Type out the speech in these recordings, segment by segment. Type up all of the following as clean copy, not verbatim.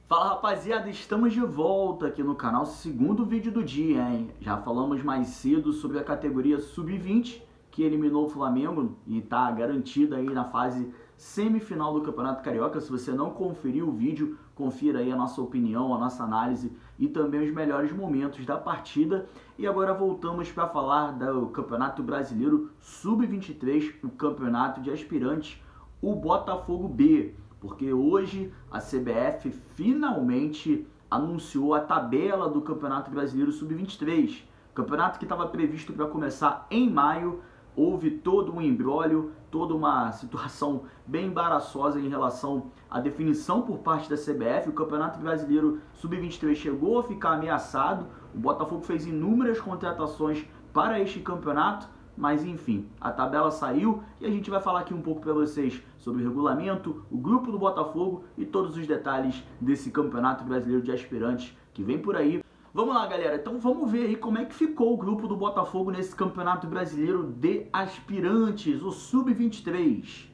Fala rapaziada, estamos de volta aqui no canal, segundo vídeo do dia, hein? Já falamos mais cedo sobre a categoria Sub-20, que eliminou o Flamengo e está garantida aí na fase semifinal do Campeonato Carioca. Se você não conferiu o vídeo, confira aí a nossa opinião, a nossa análise e também os melhores momentos da partida. E agora voltamos para falar do Campeonato Brasileiro Sub-23, o campeonato de aspirantes, o Botafogo B. Porque hoje a CBF finalmente anunciou a tabela do Campeonato Brasileiro Sub-23. Campeonato que estava previsto para começar em maio, houve todo um imbróglio, toda uma situação bem embaraçosa em relação à definição por parte da CBF. O Campeonato Brasileiro Sub-23 chegou a ficar ameaçado, o Botafogo fez inúmeras contratações para este campeonato, mas enfim, a tabela saiu e a gente vai falar aqui um pouco para vocês sobre o regulamento, o grupo do Botafogo e todos os detalhes desse Campeonato Brasileiro de Aspirantes que vem por aí. Vamos lá, galera, então vamos ver aí como é que ficou o grupo do Botafogo nesse Campeonato Brasileiro de Aspirantes, o Sub-23.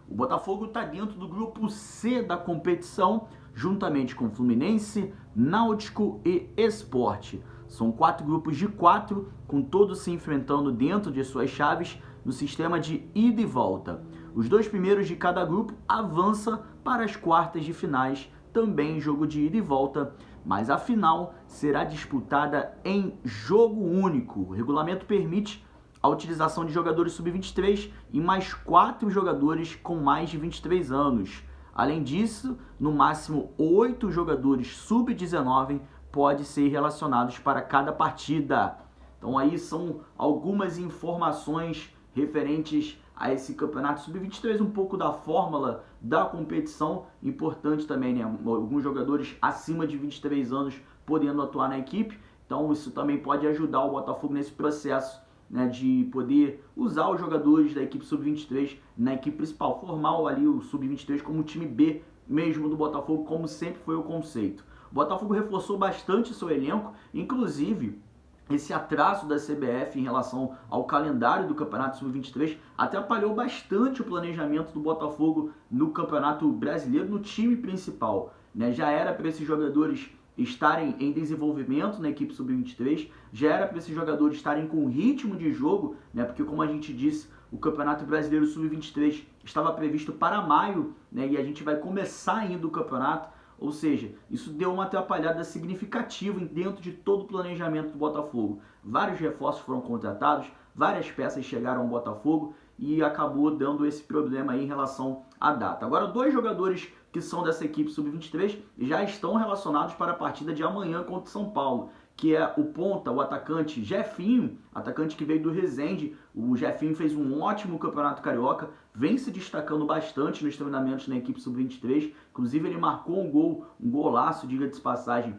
O Botafogo está dentro do grupo C da competição, juntamente com Fluminense, Náutico e Sport. São 4 grupos de 4, com todos se enfrentando dentro de suas chaves no sistema de ida e volta. Os 2 primeiros de cada grupo avançam para as quartas de finais, também em jogo de ida e volta, mas a final será disputada em jogo único. O regulamento permite a utilização de jogadores sub-23 e mais 4 jogadores com mais de 23 anos. Além disso, no máximo 8 jogadores sub-19 podem ser relacionados para cada partida. Então aí são algumas informações referentes a esse campeonato sub-23, um pouco da fórmula da competição, importante também, né? Alguns jogadores acima de 23 anos podendo atuar na equipe, então isso também pode ajudar o Botafogo nesse processo, né, de poder usar os jogadores da equipe sub-23 na equipe principal, formar ali o sub-23 como o time B mesmo do Botafogo, como sempre foi o conceito. O Botafogo reforçou bastante seu elenco, inclusive esse atraso da CBF em relação ao calendário do Campeonato Sub-23 atrapalhou bastante o planejamento do Botafogo no Campeonato Brasileiro, no time principal, né? Já era para esses jogadores estarem em desenvolvimento na equipe Sub-23, já era para esses jogadores estarem com ritmo de jogo, né? Porque como a gente disse, o Campeonato Brasileiro Sub-23 estava previsto para maio, né? E a gente vai começar ainda o campeonato. Ou seja, isso deu uma atrapalhada significativa dentro de todo o planejamento do Botafogo. Vários reforços foram contratados, várias peças chegaram ao Botafogo e acabou dando esse problema aí em relação à data. Agora, 2 jogadores que são dessa equipe sub-23 já estão relacionados para a partida de amanhã contra o São Paulo, que é o ponta, o atacante Jefinho, atacante que veio do Resende. O Jefinho fez um ótimo campeonato carioca, vem se destacando bastante nos treinamentos na equipe sub-23, inclusive ele marcou um golaço, diga-se de passagem,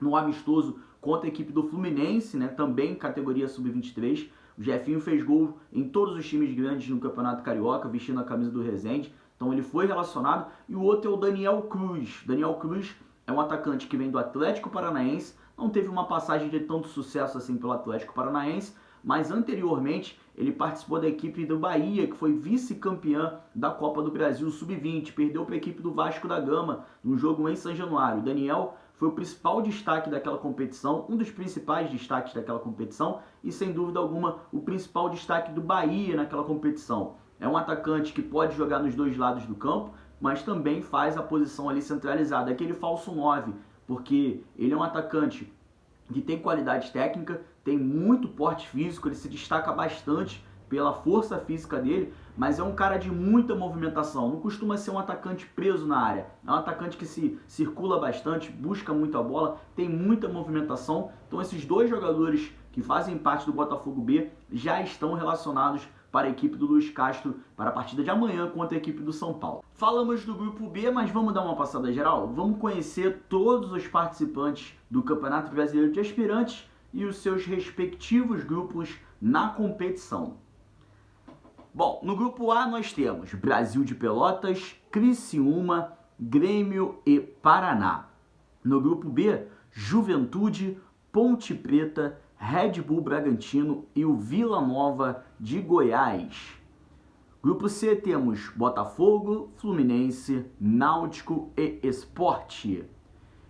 no amistoso contra a equipe do Fluminense, né, também categoria sub-23. O Jefinho fez gol em todos os times grandes no campeonato carioca, vestindo a camisa do Resende, então ele foi relacionado. E o outro é o Daniel Cruz. Daniel Cruz é um atacante que vem do Atlético Paranaense, não teve uma passagem de tanto sucesso assim pelo Atlético Paranaense, mas anteriormente ele participou da equipe do Bahia, que foi vice-campeã da Copa do Brasil Sub-20, perdeu para a equipe do Vasco da Gama no jogo em São Januário. O Daniel foi o principal destaque daquela competição, um dos principais destaques daquela competição e, sem dúvida alguma, o principal destaque do Bahia naquela competição. É um atacante que pode jogar nos 2 lados do campo, mas também faz a posição ali centralizada, aquele falso 9, porque ele é um atacante que tem qualidade técnica, tem muito porte físico, ele se destaca bastante pela força física dele, mas é um cara de muita movimentação, não costuma ser um atacante preso na área, é um atacante que se circula bastante, busca muito a bola, tem muita movimentação. Então esses 2 jogadores que fazem parte do Botafogo B já estão relacionados para a equipe do Luiz Castro para a partida de amanhã contra a equipe do São Paulo. Falamos do grupo B, mas vamos dar uma passada geral? Vamos conhecer todos os participantes do Campeonato Brasileiro de Aspirantes e os seus respectivos grupos na competição. Bom, no grupo A nós temos Brasil de Pelotas, Criciúma, Grêmio e Paraná. No grupo B, Juventude, Ponte Preta, Red Bull Bragantino e o Vila Nova de Goiás. Grupo C temos Botafogo, Fluminense, Náutico e Sport.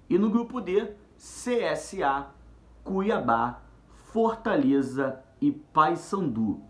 E no grupo D, CSA, Cuiabá, Fortaleza e Paysandu.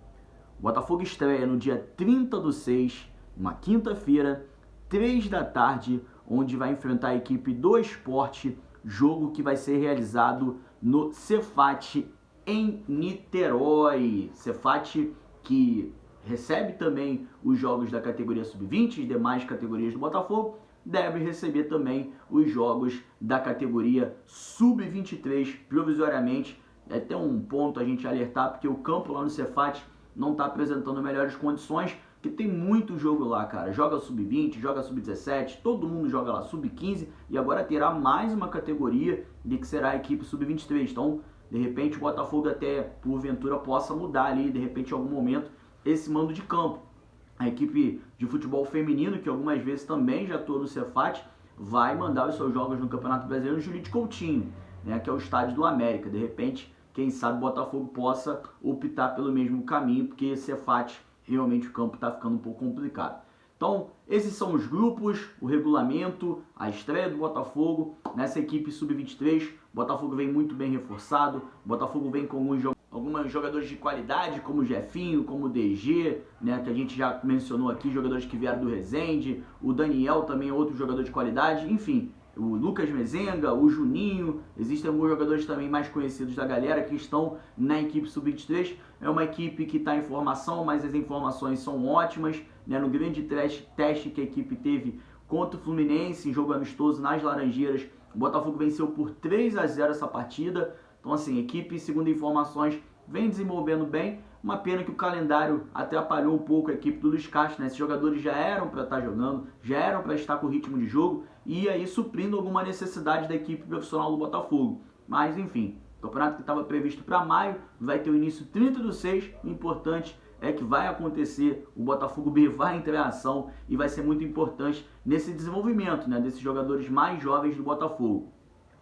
O Botafogo estreia no dia 30/6, uma quinta-feira, 3 da tarde, onde vai enfrentar a equipe do Sport, jogo que vai ser realizado no Cefat em Niterói. Cefat que recebe também os jogos da categoria sub-20 e demais categorias do Botafogo, deve receber também os jogos da categoria sub-23 provisoriamente. É até um ponto a gente alertar, porque o campo lá no Cefat não está apresentando melhores condições, que tem muito jogo lá, cara. Joga sub-20, joga sub-17, todo mundo joga lá sub-15 e agora terá mais uma categoria de que será a equipe sub-23. Então, de repente, o Botafogo até, porventura, possa mudar ali, de repente, em algum momento, esse mando de campo. A equipe de futebol feminino, que algumas vezes também já atuou no Cefat, vai mandar os seus jogos no Campeonato Brasileiro no Júlio Coutinho, né, que é o estádio do América. De repente, quem sabe o Botafogo possa optar pelo mesmo caminho, porque Cefat, realmente o campo está ficando um pouco complicado. Então, esses são os grupos, o regulamento, a estreia do Botafogo nessa equipe sub-23. O Botafogo vem muito bem reforçado, o Botafogo vem com alguns jogadores de qualidade, como o Jefinho, como o DG, né, que a gente já mencionou aqui, jogadores que vieram do Resende, o Daniel também é outro jogador de qualidade, enfim, o Lucas Mezenga, o Juninho, existem alguns jogadores também mais conhecidos da galera que estão na equipe sub-23. É uma equipe que está em formação, mas as informações são ótimas, né, no grande teste que a equipe teve contra o Fluminense, em jogo amistoso nas Laranjeiras, o Botafogo venceu por 3-0 essa partida. Então, assim, a equipe, segundo informações, vem desenvolvendo bem. Uma pena que o calendário atrapalhou um pouco a equipe do Luiz Castro, né? Esses jogadores já eram para estar jogando, já eram para estar com o ritmo de jogo e aí suprindo alguma necessidade da equipe profissional do Botafogo. Mas, enfim, o campeonato que estava previsto para maio vai ter o início 30/6. O importante é que vai acontecer, o Botafogo B vai entrar em ação e vai ser muito importante nesse desenvolvimento, né, desses jogadores mais jovens do Botafogo.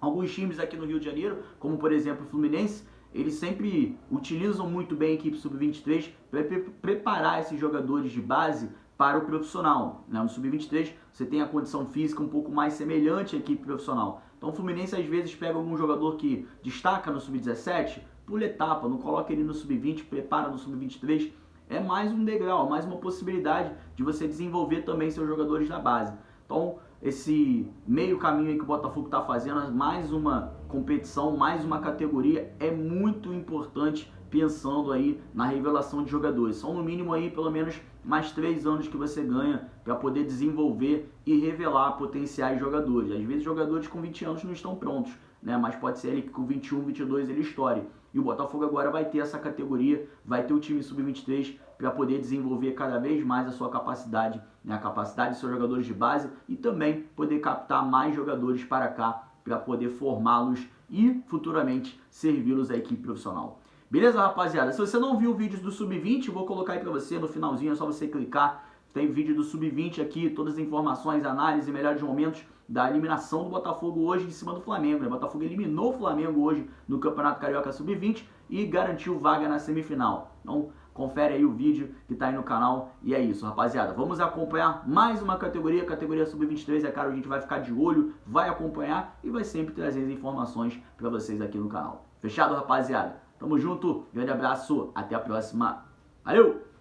Alguns times aqui no Rio de Janeiro, como por exemplo o Fluminense, eles sempre utilizam muito bem a equipe sub-23 para preparar esses jogadores de base para o profissional. No sub-23 você tem a condição física um pouco mais semelhante à equipe profissional. Então o Fluminense às vezes pega algum jogador que destaca no sub-17, pula etapa, não coloca ele no sub-20, prepara no sub-23. É mais um degrau, mais uma possibilidade de você desenvolver também seus jogadores da base. Então, esse meio caminho aí que o Botafogo está fazendo, mais uma competição, mais uma categoria, é muito importante pensando aí na revelação de jogadores. São no mínimo aí pelo menos mais 3 anos que você ganha para poder desenvolver e revelar potenciais jogadores. Às vezes jogadores com 20 anos não estão prontos, né? Mas pode ser ele que com 21, 22 ele estoure. E o Botafogo agora vai ter essa categoria, vai ter o time sub-23 para poder desenvolver cada vez mais a sua capacidade, né? A capacidade de seus jogadores de base e também poder captar mais jogadores para cá para poder formá-los e futuramente servi-los à equipe profissional. Beleza, rapaziada? Se você não viu o vídeo do Sub-20, eu vou colocar aí para você no finalzinho, é só você clicar. Tem vídeo do Sub-20 aqui, todas as informações, análise e melhores momentos da eliminação do Botafogo hoje em cima do Flamengo, né? O Botafogo eliminou o Flamengo hoje no Campeonato Carioca Sub-20 e garantiu vaga na semifinal. Então, confere aí o vídeo que tá aí no canal. E é isso, rapaziada. Vamos acompanhar mais uma categoria, categoria Sub-23. É claro, a gente vai ficar de olho, vai acompanhar e vai sempre trazer as informações para vocês aqui no canal. Fechado, rapaziada? Tamo junto, grande abraço, até a próxima. Valeu!